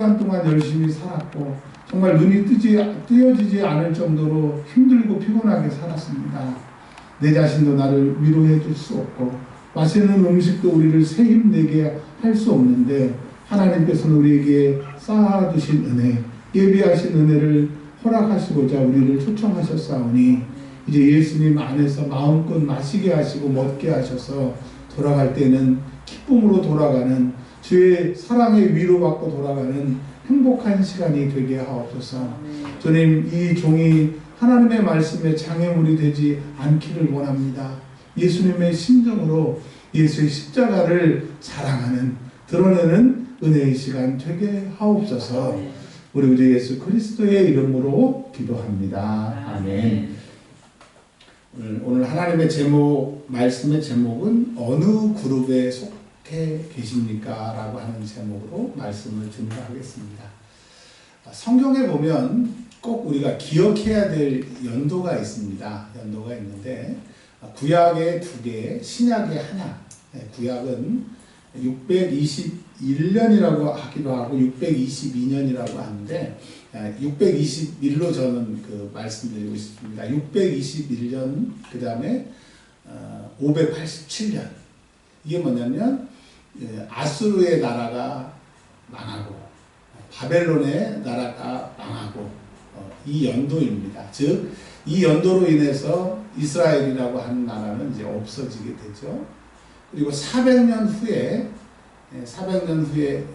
시간 동안 열심히 살았고 정말 눈이 뜨여지지 않을 정도로 힘들고 피곤하게 살았습니다. 내 자신도 나를 위로해 줄 수 없고 맛있는 음식도 우리를 새 힘내게 할 수 없는데 하나님께서는 우리에게 쌓아두신 은혜, 예비하신 은혜를 허락하시고자 우리를 초청하셨사오니 이제 예수님 안에서 마음껏 마시게 하시고 먹게 하셔서 돌아갈 때는 기쁨으로 돌아가는, 주의 사랑에 위로받고 돌아가는 행복한 시간이 되게 하옵소서. 주님, 이 종이 하나님의 말씀에 장애물이 되지 않기를 원합니다. 예수님의 심정으로 예수의 십자가를 자랑하는, 드러내는 은혜의 시간 되게 하옵소서. 우리 주 예수 그리스도의 이름으로 기도합니다. 아멘. 오늘 하나님의 제목, 말씀의 제목은 어느 그룹에 속해 계십니까? 라고 하는 제목으로 말씀을 준비하겠습니다. 성경에 보면 꼭 우리가 기억해야 될 연도가 있습니다. 연도가 있는데 구약에 2개, 신약에 하나. 구약은 621년이라고 하기도 하고 622년이라고 하는데 621로 저는 말씀드리고 싶습니다. 621년 그 다음에 587년. 이게 뭐냐면 아수르의 나라가 망하고 바벨론의 나라가 망하고 이 연도입니다. 즉 이 연도로 인해서 이스라엘이라고 하는 나라는 이제 없어지게 되죠. 그리고 400년 후에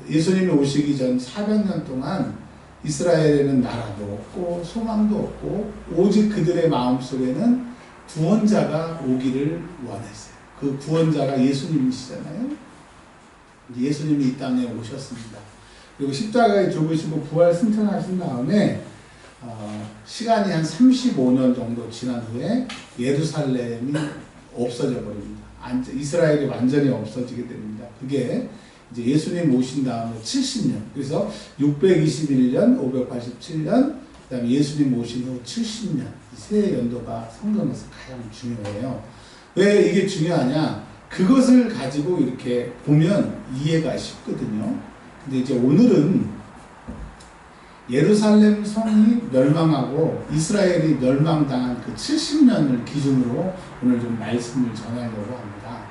예수님이 오시기 전 400년 동안 이스라엘에는 나라도 없고 소망도 없고 오직 그들의 마음속에는 구원자가 오기를 원했어요. 그 구원자가 예수님이시잖아요. 예수님이 이 땅에 오셨습니다. 그리고 십자가에 죽으시고 부활 승천하신 다음에 시간이 한 35년 정도 지난 후에 예루살렘이 없어져 버립니다. 이스라엘이 완전히 없어지게 됩니다. 그게 이제 예수님 오신 다음에 70년. 그래서 621년, 587년, 그 다음에 예수님 오신 후 70년. 세 연도가 성경에서 가장 중요해요. 왜 이게 중요하냐? 그것을 가지고 이렇게 보면 이해가 쉽거든요. 근데 이제 오늘은 예루살렘 성이 멸망하고 이스라엘이 멸망당한 그 70년을 기준으로 오늘 좀 말씀을 전하려고 합니다.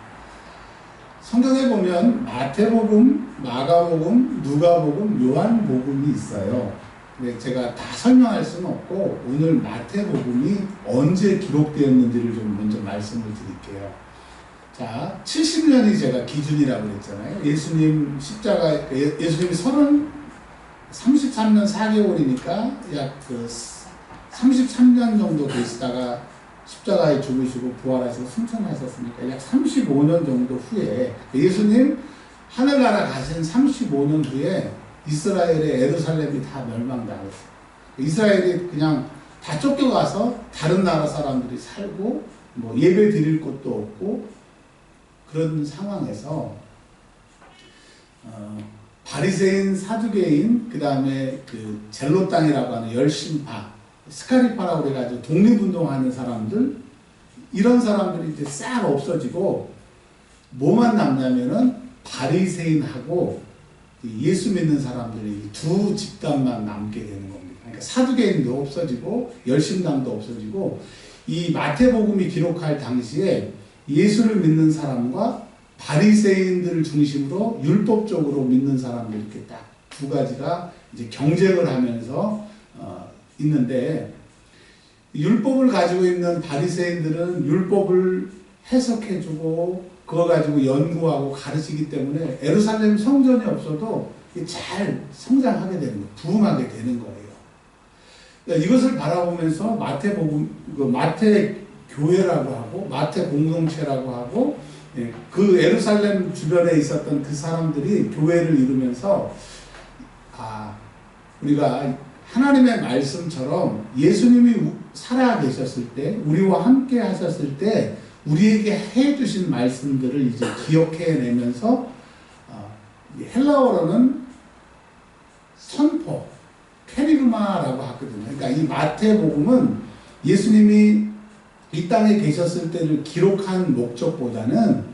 성경에 보면 마태복음, 마가복음, 누가복음, 요한복음이 있어요. 근데 제가 다 설명할 수는 없고 오늘 마태복음이 언제 기록되었는지를 좀 먼저 말씀을 드릴게요. 자, 70년이 제가 기준이라고 그랬잖아요. 예수님 십자가, 예수님이 33년 4개월이니까 약 33년 정도 계시다가 십자가에 죽으시고 부활하시고 승천하셨으니까 약 35년 정도 후에 예수님 하늘나라 가신 35년 후에 이스라엘의 예루살렘이 다 멸망당했어요. 이스라엘이 그냥 다 쫓겨가서 다른 나라 사람들이 살고 뭐 예배 드릴 곳도 없고 그런 상황에서 바리새인, 사두개인, 그 다음에 젤로 땅이라고 하는 열심파, 스카리파라고 그래가지고 독립운동하는 사람들, 이런 사람들이 이제 싹 없어지고 뭐만 남냐면은 바리새인하고 예수 믿는 사람들이 두 집단만 남게 되는 겁니다. 그러니까 사두개인도 없어지고 열심당도 없어지고 이 마태복음이 기록할 당시에 예수를 믿는 사람과 바리새인들을 중심으로 율법적으로 믿는 사람들 이렇게 딱 두 가지가 이제 경쟁을 하면서 있는데 율법을 가지고 있는 바리새인들은 율법을 해석해주고 그거 가지고 연구하고 가르치기 때문에 예루살렘 성전이 없어도 잘 성장하게 되는 거예요. 부흥하게 되는 거예요. 그러니까 이것을 바라보면서 마태복음, 마태 교회라고 하고 마태 공동체라고 하고 그 예루살렘 주변에 있었던 그 사람들이 교회를 이루면서 우리가 하나님의 말씀처럼 예수님이 살아 계셨을 때 우리와 함께 하셨을 때 우리에게 해주신 말씀들을 이제 기억해내면서 헬라어로는 선포, 케리그마라고 하거든요. 그러니까 이 마태복음은 예수님이 이 땅에 계셨을 때를 기록한 목적보다는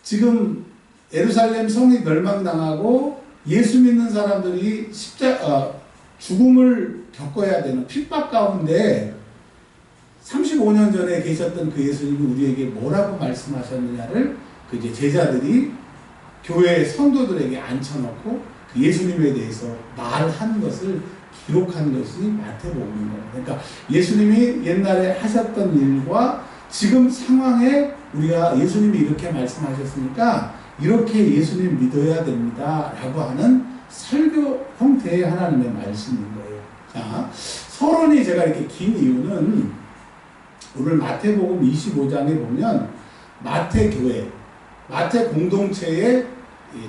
지금 예루살렘 성이 멸망당하고 예수 믿는 사람들이 죽음을 겪어야 되는 핍박 가운데 35년 전에 계셨던 그 예수님이 우리에게 뭐라고 말씀하셨느냐를 그 이제 제자들이 교회 성도들에게 앉혀놓고 그 예수님에 대해서 말하는 것을 기록한 것이 마태복음이에요. 그러니까 예수님이 옛날에 하셨던 일과 지금 상황에 우리가 예수님이 이렇게 말씀하셨으니까 이렇게 예수님 믿어야 됩니다 라고 하는 설교 형태의 하나님의 말씀인 거예요. 자, 서론이 제가 이렇게 긴 이유는 오늘 마태복음 25장에 보면 마태교회, 마태 공동체에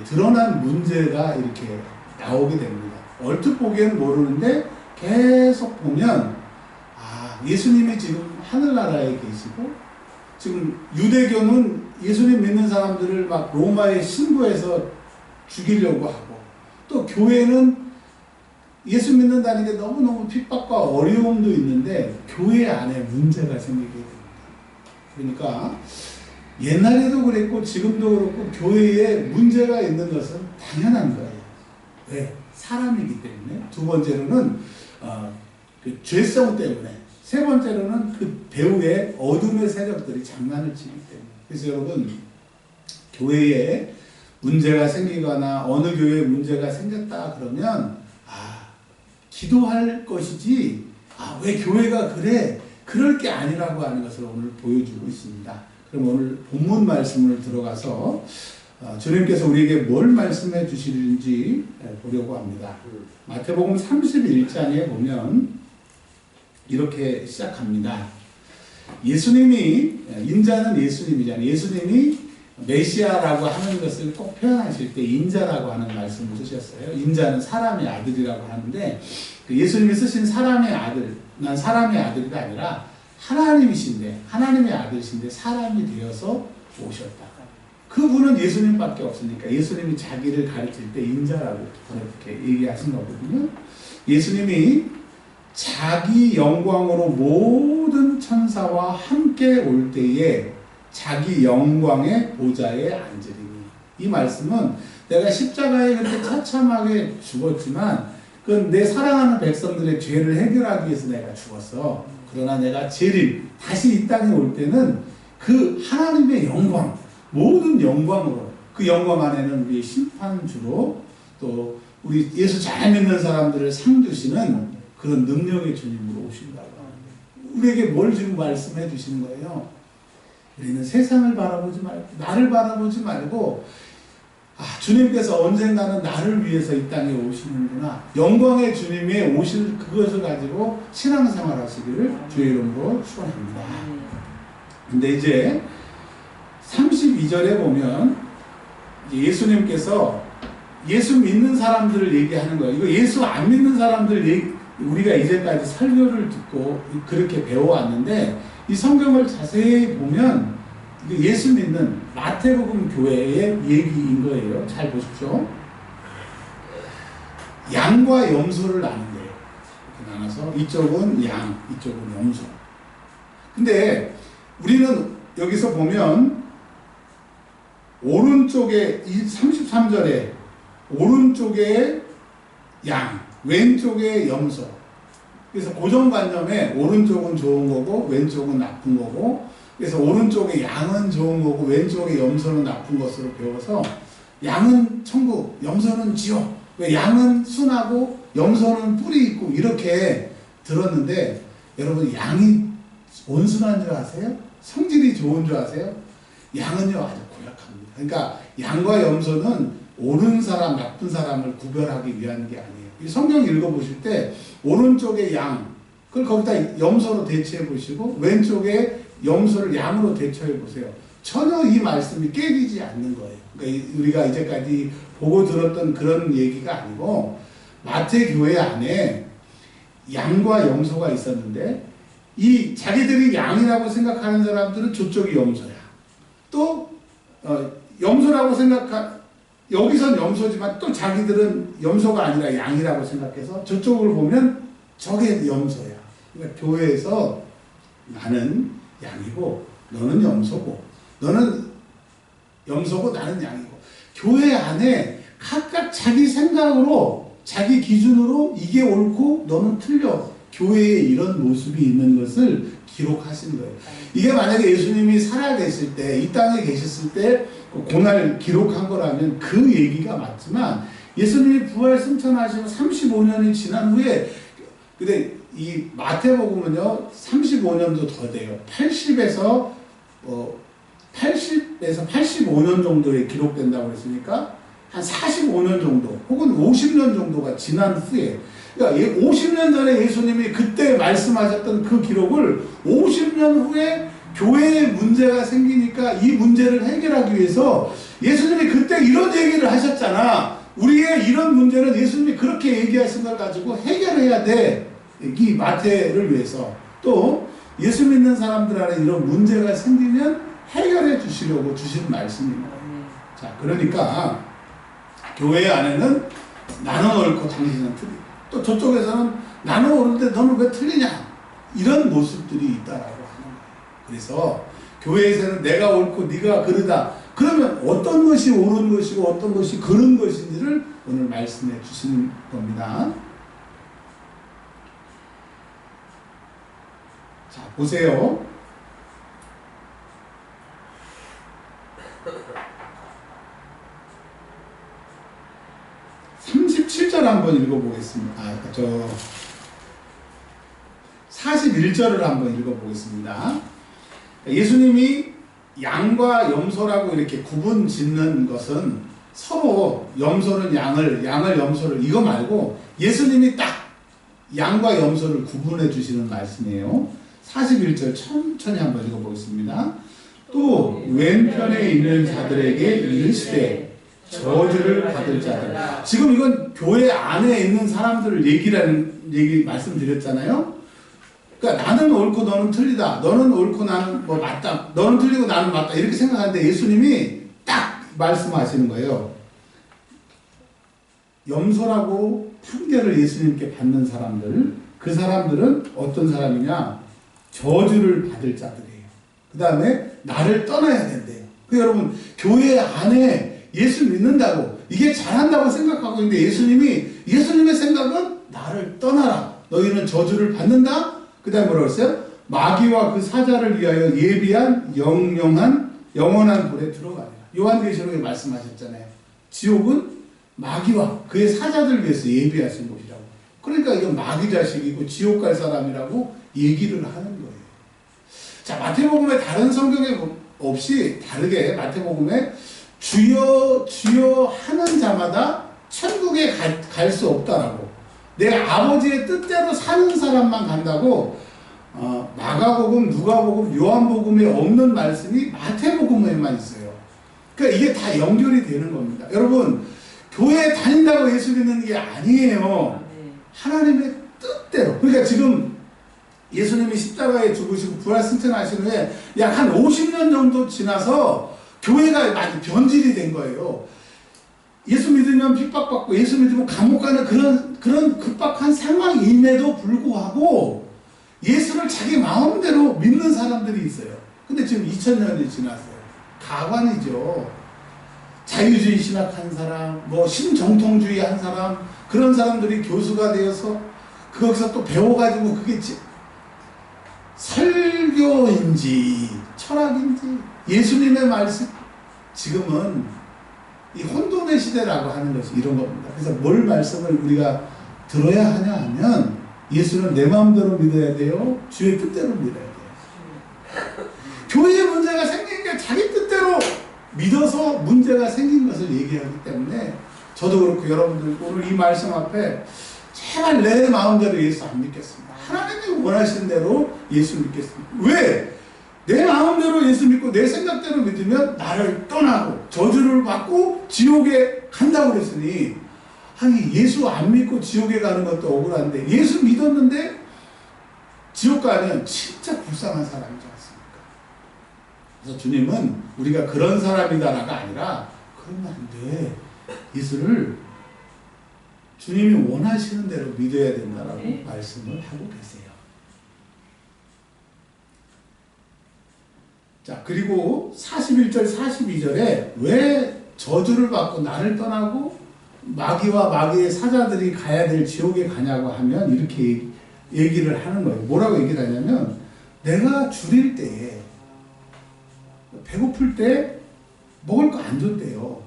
드러난 문제가 이렇게 나오게 됩니다. 얼핏 보기엔 모르는데 계속 보면 예수님이 지금 하늘나라에 계시고 지금 유대교는 예수님 믿는 사람들을 막 로마에 신고해서 죽이려고 하고 또 교회는 예수 믿는다는 게 너무너무 핍박과 어려움도 있는데 교회 안에 문제가 생기게 됩니다. 그러니까 옛날에도 그랬고 지금도 그렇고 교회에 문제가 있는 것은 당연한 거예요. 왜? 사람이기 때문에. 두 번째로는 그 죄성 때문에. 세 번째로는 그 배후에 어둠의 세력들이 장난을 치기 때문에. 그래서 여러분 교회에 문제가 생기거나 어느 교회에 문제가 생겼다 그러면 기도할 것이지 왜 교회가 그래? 그럴 게 아니라고 하는 것을 오늘 보여주고 있습니다. 그럼 오늘 본문 말씀을 들어가서 주님께서 우리에게 뭘 말씀해 주시는지 보려고 합니다. 마태복음 31장에 보면 이렇게 시작합니다. 예수님이 인자는 예수님이잖아요. 예수님이 메시아라고 하는 것을 꼭 표현하실 때 인자라고 하는 말씀을 쓰셨어요. 인자는 사람의 아들이라고 하는데 예수님이 쓰신 사람의 아들, 난 사람의 아들이 아니라 하나님이신데 하나님의 아들이신데 사람이 되어서 오셨다. 그분은 예수님밖에 없으니까 예수님이 자기를 가르칠 때 인자라고 그렇게 얘기하신 거거든요. 예수님이 자기 영광으로 모든 천사와 함께 올 때에 자기 영광의 보좌에 앉으리니. 이 말씀은 내가 십자가에 그렇게 처참하게 죽었지만 그건 내 사랑하는 백성들의 죄를 해결하기 위해서 내가 죽었어. 그러나 내가 재림, 다시 이 땅에 올 때는 그 하나님의 영광, 모든 영광으로 그 영광 안에는 우리의 심판주로 또 우리 예수 잘 믿는 사람들을 상 주시는 그런 능력의 주님으로 오신다고 합니다. 우리에게 뭘 지금 말씀해 주시는 거예요? 우리는 세상을 바라보지 말고 나를 바라보지 말고 주님께서 언젠가는 나를 위해서 이 땅에 오시는구나. 영광의 주님이 오실 그것을 가지고 신앙생활 하시기를 주의 이름으로 축원합니다. 근데 이제 32절에 보면 예수님께서 예수 믿는 사람들을 얘기하는 거예요. 이거 예수 안 믿는 사람들 우리가 이제까지 설교를 듣고 그렇게 배워왔는데 이 성경을 자세히 보면 예수 믿는 마태복음 교회의 얘기인 거예요. 잘 보십시오. 양과 염소를 나눈대요. 이렇게 나눠서 이쪽은 양, 이쪽은 염소. 근데 우리는 여기서 보면 오른쪽에 33절에 오른쪽에 양, 왼쪽에 염소. 그래서 고정관념에 오른쪽은 좋은 거고 왼쪽은 나쁜 거고 그래서 오른쪽에 양은 좋은 거고 왼쪽에 염소는 나쁜 것으로 배워서 양은 천국, 염소는 지옥. 왜 양은 순하고 염소는 뿔이 있고 이렇게 들었는데 여러분 양이 온순한 줄 아세요? 성질이 좋은 줄 아세요? 양은요 아주 고약합니다. 그러니까 양과 염소는 옳은 사람, 나쁜 사람을 구별하기 위한 게 아니에요. 이 성경 읽어보실 때 오른쪽에 양, 그걸 거기다 염소로 대체해 보시고 왼쪽에 염소를 양으로 대처해 보세요. 전혀 이 말씀이 깨지지 않는 거예요. 그러니까 우리가 이제까지 보고 들었던 그런 얘기가 아니고 마태 교회 안에 양과 염소가 있었는데 이 자기들이 양이라고 생각하는 사람들은 저쪽이 염소야. 또 염소라고 여기선 염소지만 또 자기들은 염소가 아니라 양이라고 생각해서 저쪽을 보면 저게 염소야. 그러니까 교회에서 나는 양이고 너는 염소고 너는 염소고 나는 양이고 교회 안에 각각 자기 생각으로 자기 기준으로 이게 옳고 너는 틀려. 교회에 이런 모습이 있는 것을 기록하신 거예요. 이게 만약에 예수님이 살아계실 때, 이 땅에 계셨을 때 고날 기록한 거라면 그 얘기가 맞지만 예수님이 부활 승천하시고 35년이 지난 후에 근데 이 마태복음은요 35년도 더 돼요. 80에서 85년 정도에 기록된다고 했으니까 한 45년 정도 혹은 50년 정도가 지난 후에 그러니까 50년 전에 예수님이 그때 말씀하셨던 그 기록을 50년 후에 교회에 문제가 생기니까 이 문제를 해결하기 위해서 예수님이 그때 이런 얘기를 하셨잖아. 우리의 이런 문제는 예수님이 그렇게 얘기하신 걸 가지고 해결해야 돼. 이 마태를 위해서. 또 예수 믿는 사람들 안에 이런 문제가 생기면 해결해 주시려고 주신 말씀입니다. 자, 그러니까 교회 안에는 나는 옳고 당신은 틀리다. 또 저쪽에서는 나는 옳은데 너는 왜 틀리냐? 이런 모습들이 있다라고 하는 거예요. 그래서 교회에서는 내가 옳고 네가 그르다. 그러면 어떤 것이 옳은 것이고 어떤 것이 그른 것인지를 오늘 말씀해 주시는 겁니다. 자, 보세요. 37절 한번 읽어보겠습니다. 41절을 한번 읽어보겠습니다. 예수님이 양과 염소라고 이렇게 구분 짓는 것은 서로 염소는 양을 염소를 이거 말고 예수님이 딱 양과 염소를 구분해 주시는 말씀이에요. 41절 천천히 한번 읽어보겠습니다. 또 왼편에 있는 자들에게 이르시되 저주를 받을 자들. 지금 이건 교회 안에 있는 사람들을 얘기 말씀드렸잖아요. 그러니까 나는 옳고 너는 틀리다. 너는 옳고 나는 뭐 맞다. 너는 틀리고 나는 맞다. 이렇게 생각하는데 예수님이 딱 말씀하시는 거예요. 염소라고 판결을 예수님께 받는 사람들, 그 사람들은 어떤 사람이냐? 저주를 받을 자들이에요. 그 다음에 나를 떠나야 된대요. 여러분 교회 안에 예수 믿는다고 이게 잘한다고 생각하고 있는데 예수님의 생각은 나를 떠나라. 너희는 저주를 받는다. 그 다음에 뭐라고 했어요? 마귀와 그 사자를 위하여 예비한 영원한 불에 들어가리라. 요한계시록에 말씀하셨잖아요. 지옥은 마귀와 그의 사자들 위해서 예비하신 곳이라고. 그러니까 이건 마귀 자식이고 지옥 갈 사람이라고 얘기를 하는 거예요. 자, 마태복음에 다른 성경에 없이 다르게 마태복음에 주여 주여 하는 자마다 천국에 갈 수 없다라고. 내 아버지의 뜻대로 사는 사람만 간다고. 마가복음, 누가복음, 요한복음에 없는 말씀이 마태복음에만 있어요. 그러니까 이게 다 연결이 되는 겁니다. 여러분 교회 다닌다고 예수 믿는 게 아니에요. 하나님의 뜻대로. 그러니까 지금 예수님이 십자가에 죽으시고 부활 승천하신 후에 약 한 50년 정도 지나서 교회가 많이 변질이 된 거예요. 예수 믿으면 핍박받고 예수 믿으면 감옥 가는 그런 급박한 상황임에도 불구하고 예수를 자기 마음대로 믿는 사람들이 있어요. 근데 지금 2000년이 지났어요. 가관이죠. 자유주의 신학한 사람, 뭐 신정통주의 한 사람, 그런 사람들이 교수가 되어서 거기서 또 배워가지고 그게 설교인지 철학인지 예수님의 말씀. 지금은 이 혼돈의 시대라고 하는 것이 이런 겁니다. 그래서 뭘 말씀을 우리가 들어야 하냐 하면 예수는 내 마음대로 믿어야 돼요. 주의 뜻대로 믿어야 돼요. 교회에 문제가 생긴 게 자기 뜻대로 믿어서 문제가 생긴 것을 얘기하기 때문에 저도 그렇고 여러분들 오늘 이 말씀 앞에 제발 내 마음대로 예수 안 믿겠습니다. 하나님이 원하시는 대로 예수 믿겠습니다. 왜? 내 마음대로 예수 믿고 내 생각대로 믿으면 나를 떠나고 저주를 받고 지옥에 간다고 그랬으니 아니 예수 안 믿고 지옥에 가는 것도 억울한데 예수 믿었는데 지옥 가면 진짜 불쌍한 사람이지 않습니까? 그래서 주님은 우리가 그런 사람이다라가 아니라 그러면 안 돼. 예수를 주님이 원하시는 대로 믿어야 된다라고 말씀을 하고 계세요. 자, 그리고 41절, 42절에 왜 저주를 받고 나를 떠나고 마귀와 마귀의 사자들이 가야 될 지옥에 가냐고 하면 이렇게 얘기를 하는 거예요. 뭐라고 얘기를 하냐면 내가 줄일 때에 배고플 때 먹을 거 안 줬대요.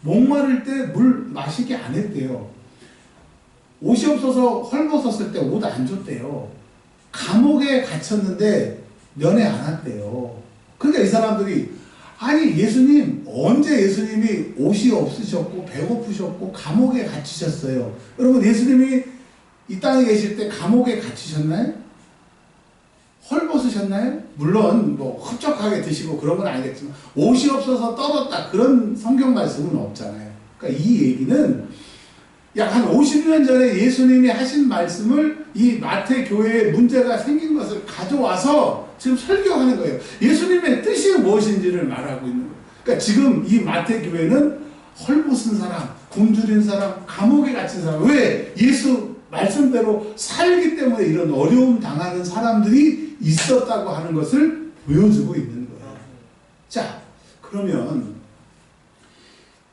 목마를 때 물 마시게 안 했대요. 옷이 없어서 헐벗었을 때 옷 안 줬대요. 감옥에 갇혔는데 면회 안 왔대요. 그러니까 이 사람들이 아니 예수님 언제 예수님이 옷이 없으셨고 배고프셨고 감옥에 갇히셨어요. 여러분 예수님이 이 땅에 계실 때 감옥에 갇히셨나요? 헐벗으셨나요? 물론 뭐 흡족하게 드시고 그런 건 아니겠지만 옷이 없어서 떨었다 그런 성경 말씀은 없잖아요. 그러니까 이 얘기는 약 한 50년 전에 예수님이 하신 말씀을 이 마태 교회에 문제가 생긴 것을 가져와서 지금 설교하는 거예요. 예수님의 뜻이 무엇인지를 말하고 있는 거예요. 그러니까 지금 이 마태 교회는 헐벗은 사람, 굶주린 사람, 감옥에 갇힌 사람, 왜? 예수 말씀대로 살기 때문에 이런 어려움 당하는 사람들이 있었다고 하는 것을 보여주고 있는 거예요. 자, 그러면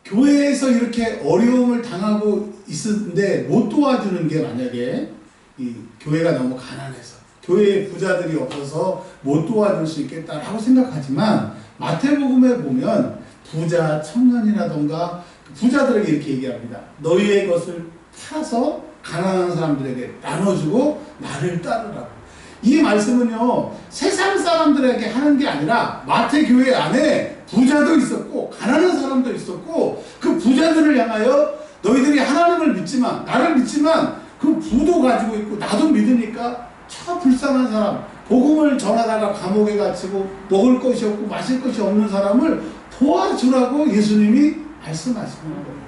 교회에서 이렇게 어려움을 당하고 있었는데 못 도와주는 게 만약에 이 교회가 너무 가난해서 교회에 부자들이 없어서 못 도와줄 수 있겠다라고 생각하지만 마태복음에 보면 부자 청년이라던가 부자들에게 이렇게 얘기합니다. 너희의 것을 팔아서 가난한 사람들에게 나눠주고 나를 따르라고. 이 말씀은요 세상 사람들에게 하는 게 아니라 마태교회 안에 부자도 있었고 가난한 사람도 있었고 그 부자들을 향하여 너희들이 하나님을 믿지만 나를 믿지만 그 부도 가지고 있고 나도 믿으니까 저 불쌍한 사람 복음을 전하다가 감옥에 갇히고 먹을 것이 없고 마실 것이 없는 사람을 도와주라고 예수님이 말씀하시는 거예요.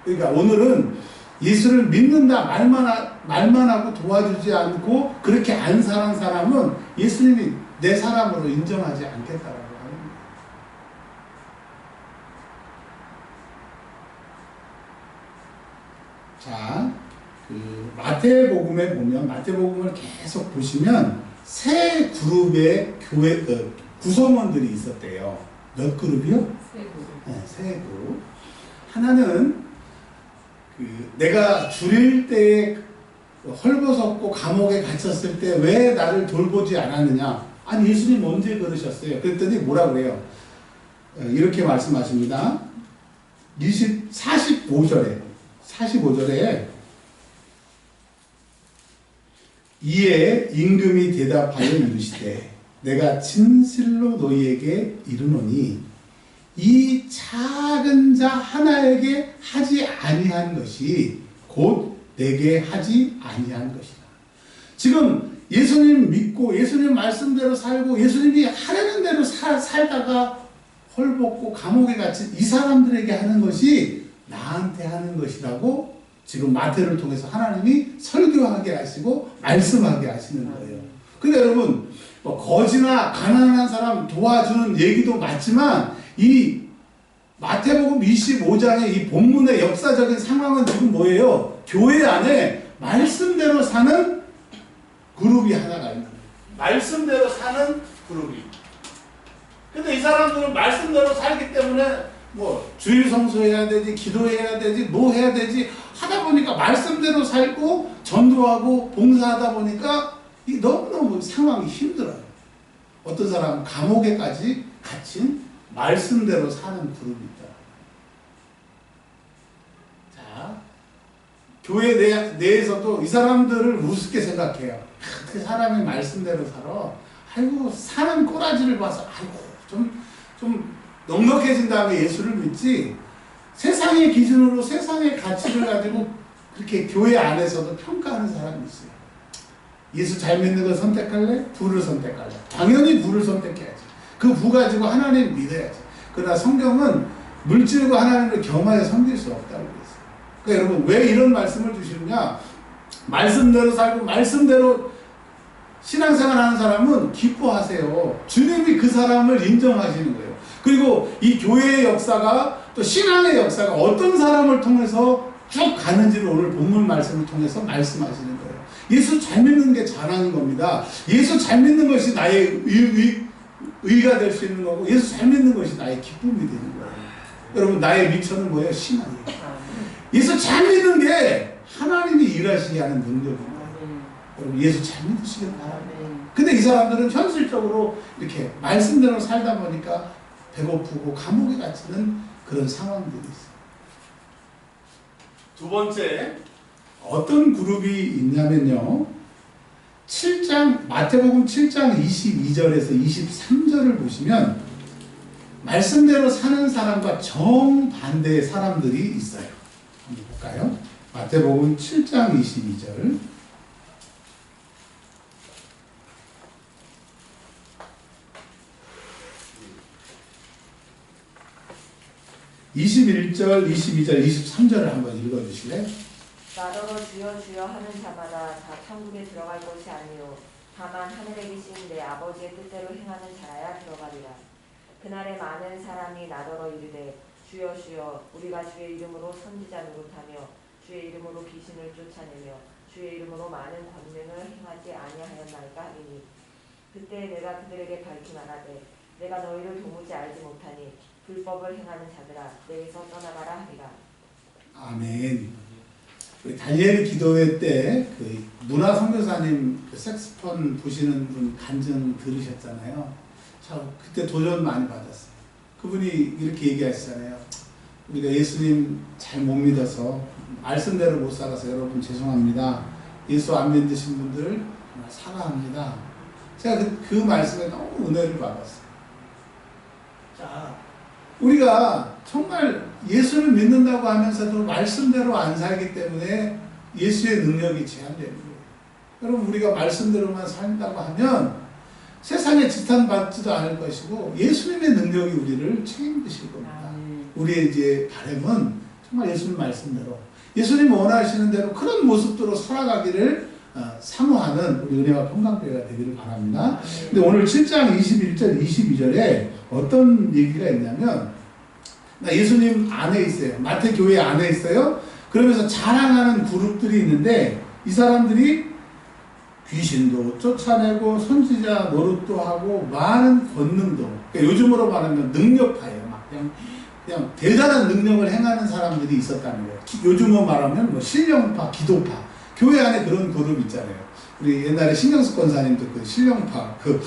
그러니까 오늘은 예수를 믿는다 말만 하고 도와주지 않고 그렇게 안 사는 사람은 예수님이 내 사람으로 인정하지 않겠다라고 하는 거예요. 자, 그 마태복음에 보면 마태복음을 계속 보시면 세 그룹의 교회 구성원들이 있었대요. 몇 그룹이요? 세 그룹. 네, 세 그룹. 하나는 내가 줄일 때 헐벗었고 감옥에 갇혔을 때 왜 나를 돌보지 않았느냐? 아니 예수님 언제 그러셨어요? 그랬더니 뭐라 그래요? 이렇게 말씀하십니다. 45절에 이에 임금이 대답하여 이르시되 내가 진실로 너희에게 이르노니 이 작은 자 하나에게 하지 아니한 것이 곧 내게 하지 아니한 것이다. 지금 예수님 믿고 예수님 말씀대로 살고 예수님이 하려는 대로 살다가 헐벗고 감옥에 갇힌 이 사람들에게 하는 것이 나한테 하는 것이라고 지금 마태를 통해서 하나님이 설교하게 하시고 말씀하게 하시는 거예요. 근데 여러분 거지나 가난한 사람 도와주는 얘기도 맞지만 이 마태복음 25장의 이 본문의 역사적인 상황은 지금 뭐예요? 교회 안에 말씀대로 사는 그룹이 하나가 있는 거예요. 말씀대로 사는 그룹이. 근데 이 사람들은 말씀대로 살기 때문에 뭐 주일 성수해야 되지, 기도해야 되지, 뭐 해야 되지 하다 보니까 말씀대로 살고 전도하고 봉사하다 보니까 이 너무너무 상황이 힘들어요. 어떤 사람은 감옥에까지 갇힌 말씀대로 사는 그룹이 있다. 자, 교회 내에서도 이 사람들을 우습게 생각해요. 그 사람이 말씀대로 살아. 아이고 사는 꼬라지를 봐서 아이고 좀 넉넉해진 다음에 예수를 믿지. 세상의 기준으로 세상의 가치를 가지고 그렇게 교회 안에서도 평가하는 사람이 있어요. 예수 잘 믿는 걸 선택할래? 부를 선택할래? 당연히 부를 선택해야지. 그 부 가지고 하나님 믿어야지. 그러나 성경은 물질과 하나님을 겸하여 섬길 수 없다고 그랬어요. 그러니까 여러분 왜 이런 말씀을 주시느냐? 말씀대로 살고 말씀대로 신앙생활하는 사람은 기뻐하세요. 주님이 그 사람을 인정하시는 거예요. 그리고 이 교회의 역사가 또 신앙의 역사가 어떤 사람을 통해서 쭉 가는지를 오늘 본문 말씀을 통해서 말씀하시는 거예요. 예수 잘 믿는 게 잘하는 겁니다. 예수 잘 믿는 것이 나의 의가 될 수 있는 거고 예수 잘 믿는 것이 나의 기쁨이 되는 거예요. 여러분 나의 미천은 뭐예요? 신앙이에요. 예수 잘 믿는 게 하나님이 일하시게 하는 능력입니다. 여러분 예수 잘 믿으시길 바랍니다. 근데 이 사람들은 현실적으로 이렇게 말씀대로 살다 보니까 배고프고 감옥에 갇히는 그런 상황들이 있어요. 두 번째, 어떤 그룹이 있냐면요. 마태복음 7장 22절에서 23절을 보시면 말씀대로 사는 사람과 정반대의 사람들이 있어요. 한번 볼까요? 마태복음 7장 22절. 21절, 22절, 23절을 한번 읽어주실래요? 나더러 주여 주여 하는 자마다 다 천국에 들어갈 것이 아니요 다만 하늘에 계신 내 아버지의 뜻대로 행하는 자라야 들어가리라. 그날에 많은 사람이 나더러 이르되 주여 주여 우리가 주의 이름으로 선지자 노릇하며 주의 이름으로 귀신을 쫓아내며 주의 이름으로 많은 권능을 행하지 아니하였나이까 하리니 그때 내가 그들에게 밝히 말하되 내가 너희를 도무지 알지 못하니 불법을 행하는 자들아 내게서 떠나가라 하리라. 아멘. 우리 달리엘 기도회 때 그 문화 선교사님 그 색스폰 부시는 분 간증 들으셨잖아요. 저 그때 도전 많이 받았어요. 그분이 이렇게 얘기하시잖아요. 우리가 예수님 잘 못 믿어서 말씀대로 못 살아서 여러분 죄송합니다. 예수 안 믿으신 분들 정말 사랑합니다. 제가 그 말씀에 너무 은혜를 받았어요. 자, 우리가 정말 예수를 믿는다고 하면서도 말씀대로 안 살기 때문에 예수의 능력이 제한되는 거예요. 여러분 우리가 말씀대로만 산다고 하면 세상에 지탄받지도 않을 것이고 예수님의 능력이 우리를 책임지실 겁니다. 우리의 이제 바람은 정말 예수님 말씀대로 예수님 원하시는 대로 그런 모습대로 살아가기를 사모하는 우리 은혜와 평강교회가 되기를 바랍니다. 근데 오늘 7장 21절 22절에 어떤 얘기가 있냐면 나 예수님 안에 있어요. 마태 교회 안에 있어요. 그러면서 자랑하는 그룹들이 있는데 이 사람들이 귀신도 쫓아내고 선지자 노릇도 하고 많은 권능도 그러니까 요즘으로 말하면 능력파예요. 막 그냥 대단한 능력을 행하는 사람들이 있었다는 거예요. 요즘으로 말하면 뭐 신령파, 기도파 교회 안에 그런 그룹 있잖아요. 우리 옛날에 신경숙 권사님도 그 신령파, 그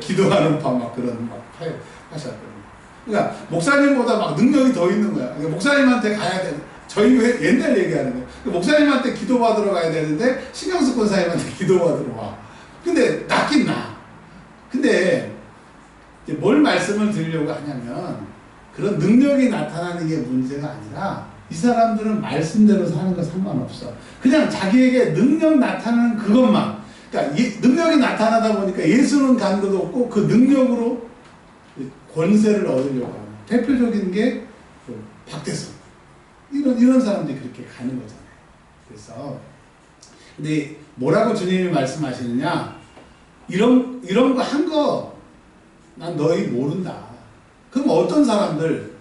기도하는 파 막 그런 막 하셨거든요. 그러니까 목사님보다 막 능력이 더 있는 거야. 그러니까 목사님한테 가야 돼. 저희 교회 옛날 얘기하는 거예요. 목사님한테 기도받으러 가야 되는데 신경숙 권사님한테 기도받으러 와. 근데 낫긴 나. 근데 이제 뭘 말씀을 드리려고 하냐면 그런 능력이 나타나는 게 문제가 아니라 이 사람들은 말씀대로 사는 거 상관없어. 그냥 자기에게 능력 나타나는 그것만. 그러니까 능력이 나타나다 보니까 예수는 간 것도 없고 그 능력으로 권세를 얻으려고 하는 대표적인 게 박대성 이런 사람들이 그렇게 가는 거잖아요. 그래서 근데 뭐라고 주님이 말씀하시느냐 이런 거 한 거 난 너희 모른다. 그럼 어떤 사람들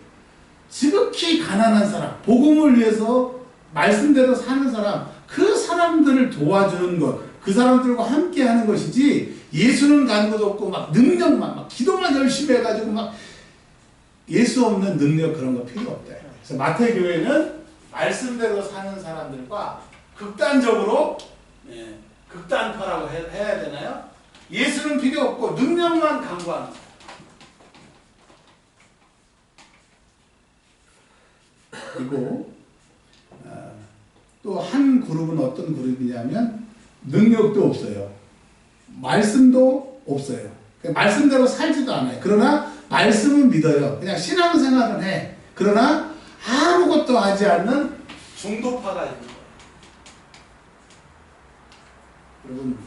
지극히 가난한 사람 복음을 위해서 말씀대로 사는 사람 그 사람들을 도와주는 것 그 사람들과 함께 하는 것이지 예수는 가는 것도 없고 막 능력만 막 기도만 열심히 해가지고 막 예수 없는 능력 그런 거 필요 없다. 그래서 마태 교회는 말씀대로 사는 사람들과 극단적으로 극단파라고 해야 되나요? 예수는 필요 없고 능력만 강구하는 사람. 그리고 또 한 그룹은 어떤 그룹이냐면 능력도 없어요. 말씀도 없어요. 말씀대로 살지도 않아요. 그러나 말씀은 믿어요. 그냥 신앙생활은 해. 그러나 아무것도 하지 않는 중도파가 있는 거예요. 여러분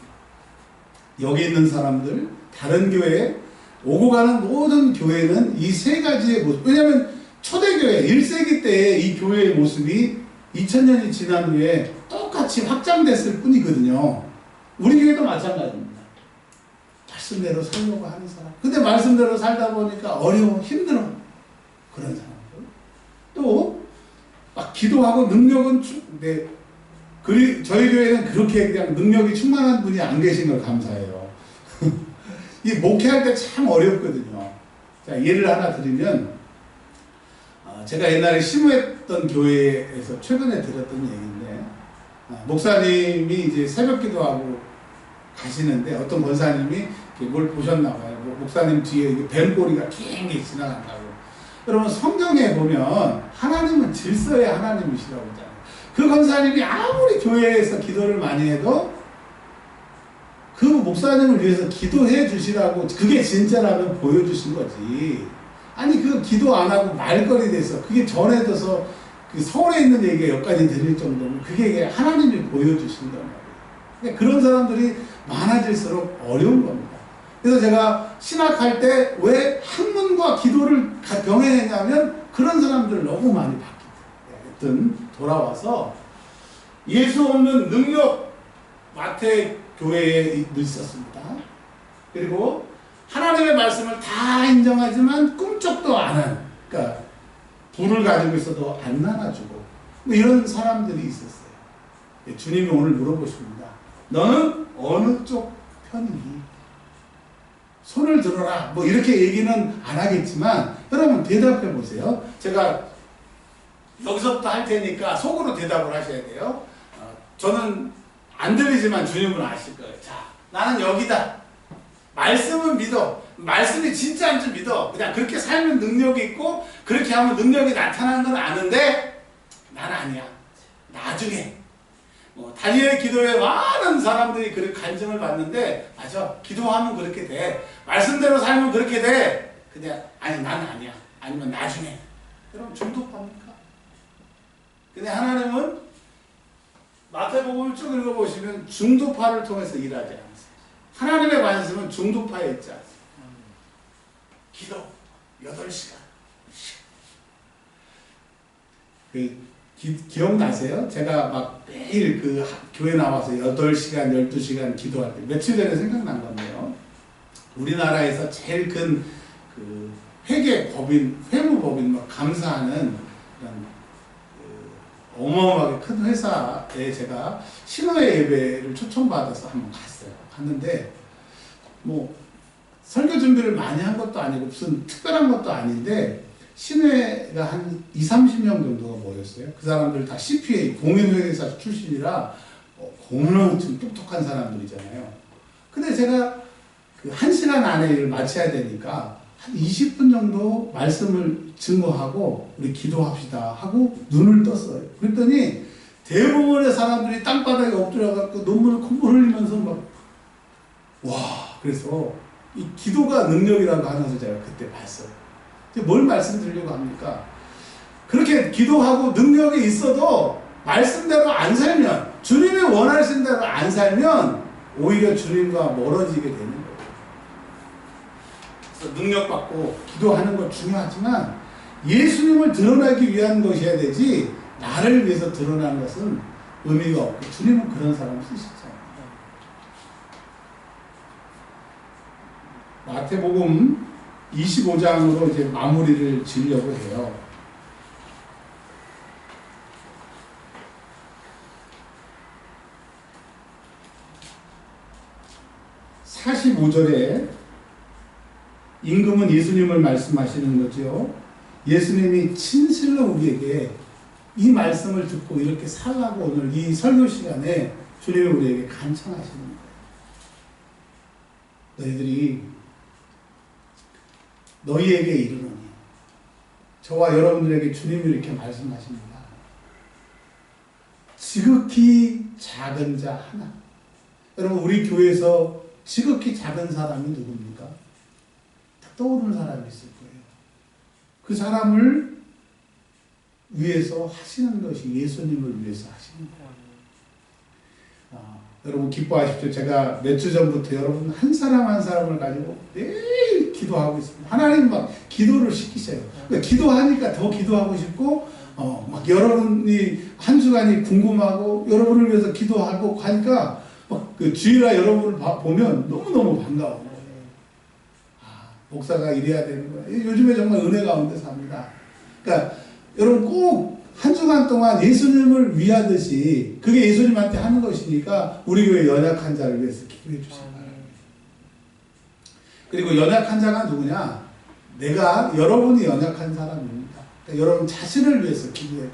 여기 있는 사람들 다른 교회에 오고 가는 모든 교회는 이 세 가지의 모습 왜냐하면 초대교회 1세기 때의 이 교회의 모습이 2000년이 지난 후에 똑같이 확장됐을 뿐이거든요. 우리 교회도 마찬가지입니다. 말씀대로 살려고 하는 사람. 근데 말씀대로 살다 보니까 어려워, 힘들어. 그런 사람들. 또, 막 기도하고 능력은, 저희 교회는 그렇게 그냥 능력이 충만한 분이 안 계신 걸 감사해요. 이 목회할 때 참 어렵거든요. 자, 예를 하나 드리면, 제가 옛날에 심우했던 교회에서 최근에 들었던 얘기인데, 목사님이 이제 새벽 기도하고 가시는데 어떤 권사님이 뭘 보셨나 봐요. 목사님 뒤에 뱀꼬리가 킹게 지나간다고. 여러분 성경에 보면 하나님은 질서의 하나님이시라고 하잖아요. 그 권사님이 아무리 교회에서 기도를 많이 해도 그 목사님을 위해서 기도해 주시라고, 그게 진짜라면 보여주신 거지. 아니 그 기도 안 하고 말거리 돼서 그게 전해져서 그 서울에 있는 얘기가 여기까지 들릴 정도면 그게 하나님이 보여주신 거예요. 그러니까 그런 사람들이 많아질수록 어려운 겁니다. 그래서 제가 신학할 때 왜 학문과 기도를 병행했냐면 그런 사람들 너무 많이 봤기 때문에. 하여튼 돌아와서 예수 없는 능력 마태 교회에 있었습니다. 그리고 하나님의 말씀을 다 인정하지만 꿈쩍도 안 하는, 그러니까 불을 가지고 있어도 안 나눠주고 뭐 이런 사람들이 있었어요. 주님이 오늘 물어보십니다. 너는 어느 쪽 편이니? 손을 들어라. 뭐 이렇게 얘기는 안 하겠지만 여러분 대답해 보세요. 제가 여기서부터 할 테니까 속으로 대답을 하셔야 돼요. 저는 안 들리지만 주님은 아실 거예요. 자, 나는 여기다. 말씀은 믿어. 말씀이 진짜인지 믿어. 그냥 그렇게 살면 능력이 있고 그렇게 하면 능력이 나타나는 건 아는데 난 아니야. 나중에 다니엘 기도에 많은 사람들이 그 간증을 받는데 맞아. 기도하면 그렇게 돼. 말씀대로 살면 그렇게 돼. 근데 아니 난 아니야. 아니면 나중에. 그럼 중독합니까? 근데 하나님은 마태복음을 쭉 읽어보시면 중도파를 통해서 일하지 않으세요. 하나님의 관심은 중도파에 있지 않습니다. 기도 8시간. 기억나세요? 제가 막 매일 그 교회 나와서 8시간, 12시간 기도할 때 며칠 전에 생각난 건데요. 우리나라에서 제일 큰 그 회계법인, 회무법인 막 감사하는 그런 어마어마하게 큰 회사에 제가 신화의 예배를 초청받아서 한번 갔어요. 갔는데 뭐 설교 준비를 많이 한 것도 아니고 무슨 특별한 것도 아닌데 신회가 한 20-30명 정도가 모였어요. 그 사람들 다 CPA, 공인회계사 출신이라 엄청 똑똑한 사람들이잖아요. 근데 제가 그 1시간 안에 일을 마쳐야 되니까 한 20분 정도 말씀을 증거하고 우리 기도합시다 하고 눈을 떴어요. 그랬더니 대부분의 사람들이 땅바닥에 엎드려갖고 콧물 흘리면서 막 와, 그래서 이 기도가 능력이라고 하면서 제가 그때 봤어요. 뭘 말씀드리려고 합니까? 그렇게 기도하고 능력이 있어도 말씀대로 안 살면, 주님이 원하신 대로 안 살면 오히려 주님과 멀어지게 되는 거예요. 그래서 능력받고 기도하는 건 중요하지만 예수님을 드러나기 위한 것이어야 되지 나를 위해서 드러나는 것은 의미가 없고 주님은 그런 사람 쓰시죠. 마태복음 25장으로 이제 마무리를 지으려고 해요. 45절에 임금은 예수님을 말씀하시는 거죠. 예수님이 친실로 우리에게 이 말씀을 듣고 이렇게 살라고 오늘 이 설교 시간에 주님이 우리에게 간청하시는 거예요. 너희들이 너희에게 이르노니, 저와 여러분들에게 주님이 이렇게 말씀하십니다. 지극히 작은 자 하나. 여러분 우리 교회에서 지극히 작은 사람이 누굽니까? 딱 떠오르는 사람이 있을 거예요. 그 사람을 위해서 하시는 것이 예수님을 위해서 하시는 거예요. 여러분 기뻐하십시오. 제가 몇 주 전부터 여러분 한 사람 한 사람을 가지고 매일 기도하고 있습니다. 하나님 막 기도를 시키셔요. 그러니까 기도하니까 더 기도하고 싶고 막 여러분이 한 주간이 궁금하고 여러분을 위해서 기도하고 하니까 막 그 주일날 여러분을 보면 너무너무 반가워요. 목사가 이래야 되는 거예요. 요즘에 정말 은혜 가운데 삽니다. 그러니까 여러분 꼭 한 주간 동안 예수님을 위하듯이 그게 예수님한테 하는 것이니까 우리 교회 연약한 자를 위해서 기도해 주시기 바랍니다. 그리고 연약한 자가 누구냐? 여러분이 연약한 사람입니다. 그러니까 여러분 자신을 위해서 기도해요.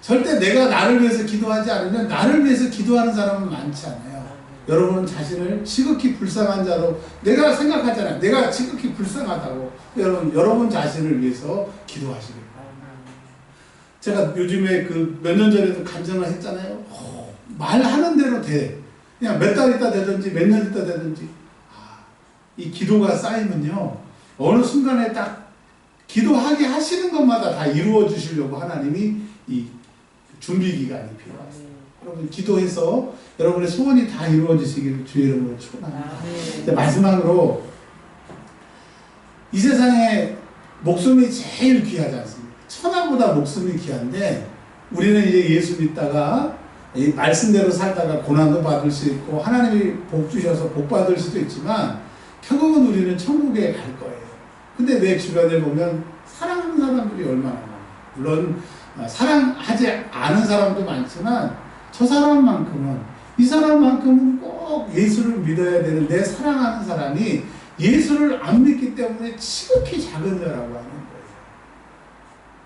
절대 내가 나를 위해서 기도하지 않으면 나를 위해서 기도하는 사람은 많지 않아요. 여러분은 자신을 지극히 불쌍한 자로 내가 생각하잖아요. 내가 지극히 불쌍하다고. 여러분 자신을 위해서 기도하시길 바랍니다. 제가 요즘에 그 몇 년 전에도 간증을 했잖아요. 말하는 대로 돼. 그냥 몇 달 있다 되든지 몇 년 있다 되든지. 이 기도가 쌓이면요. 어느 순간에 딱 기도하게 하시는 것마다 다 이루어 주시려고 하나님이 이 준비 기간이 필요하세요. 여러분 기도해서 여러분의 소원이 다 이루어지시기를 주의 이름으로 축원합니다. 마지막으로 이 세상에 목숨이 제일 귀하지 않습니까? 천하보다 목숨이 귀한데 우리는 이제 예수 믿다가 이 말씀대로 살다가 고난도 받을 수 있고 하나님이 복 주셔서 복 받을 수도 있지만 결국은 우리는 천국에 갈 거예요. 근데 내 주변에 보면 사랑하는 사람들이 얼마나 많아요. 물론 사랑하지 않은 사람도 많지만 저 사람만큼은 이 사람만큼은 꼭 예수를 믿어야 되는 내 사랑하는 사람이 예수를 안 믿기 때문에 지극히 작은 자라고 하는 거예요.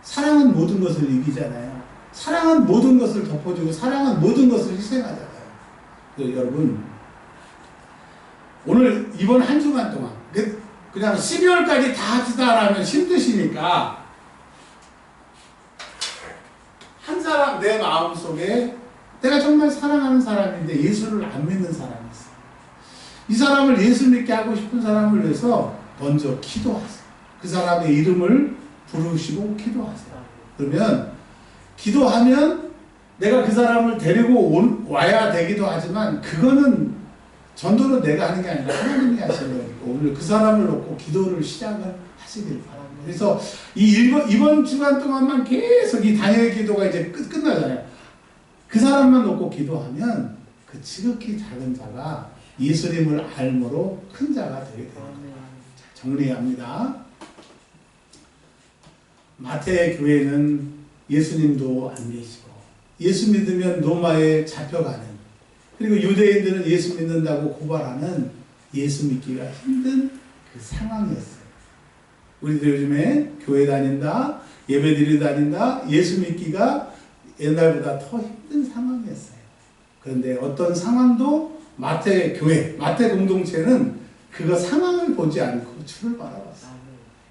사랑은 모든 것을 이기잖아요. 사랑은 모든 것을 덮어주고 사랑은 모든 것을 희생하잖아요. 여러분 오늘 이번 한 주간 동안 그냥 12월까지 다 합시다라면 힘드시니까 한 사람 내 마음속에 내가 정말 사랑하는 사람인데 예수를 안 믿는 사람이 있어요. 이 사람을 예수 믿게 하고 싶은 사람을 위해서 먼저 기도하세요. 그 사람의 이름을 부르시고 기도하세요. 그러면 기도하면 내가 그 사람을 데리고 와야 되기도 하지만 그거는 전도는 내가 하는 게 아니라 하나님이 하시는 거니까 오늘 그 사람을 놓고 기도를 시작을 하시길 바랍니다. 그래서 이번 주간 동안만 계속 이 단일 기도가 이제 끝나잖아요. 그 사람만 놓고 기도하면 그 지극히 작은 자가 예수님을 알므로 큰 자가 되게 됩니다. 정리합니다. 마태 교회는 예수님도 안 계시고 예수 믿으면 로마에 잡혀가는 그리고 유대인들은 예수 믿는다고 고발하는 예수 믿기가 힘든 그 상황이었어요. 우리도 요즘에 교회 다닌다, 예배드리러 다닌다, 예수 믿기가 옛날보다 더 힘든 상황이었어요. 그런데 어떤 상황도 마태 교회, 마태 공동체는 그거 상황을 보지 않고 주를 바라봤어요.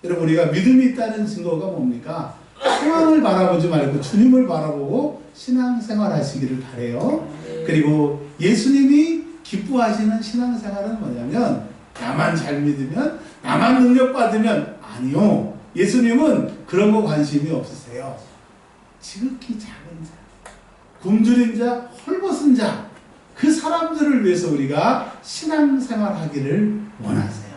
여러분 우리가 믿음이 있다는 증거가 뭡니까? 상황을 바라보지 말고 주님을 바라보고 신앙생활 하시기를 바라요. 그리고 예수님이 기뻐하시는 신앙생활은 뭐냐면 나만 잘 믿으면 나만 능력받으면 아니요. 예수님은 그런 거 관심이 없으세요. 지극히 작은 자, 굶주린 자, 헐벗은 자, 그 사람들을 위해서 우리가 신앙생활 하기를 원하세요.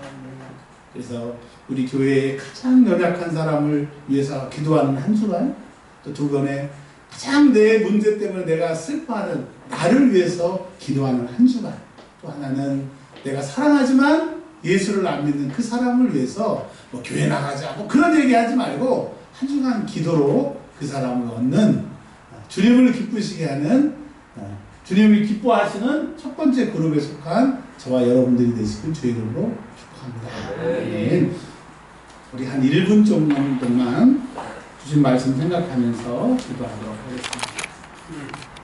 그래서 우리 교회의 가장 연약한 사람을 위해서 기도하는 한 주간, 또 두 번에 가장 내 문제 때문에 내가 슬퍼하는 나를 위해서 기도하는 한 주간, 또 하나는 내가 사랑하지만 예수를 안 믿는 그 사람을 위해서 뭐 교회 나가자 뭐 그런 얘기하지 말고 한 주간 기도로 그 사람을 얻는 주님을 기쁘시게 하는 주님을 기뻐하시는 첫 번째 그룹에 속한 저와 여러분들이 되시길 주의 이름으로 축복합니다. 우리 한 1분 정도만 주신 말씀 생각하면서 기도하도록 하겠습니다.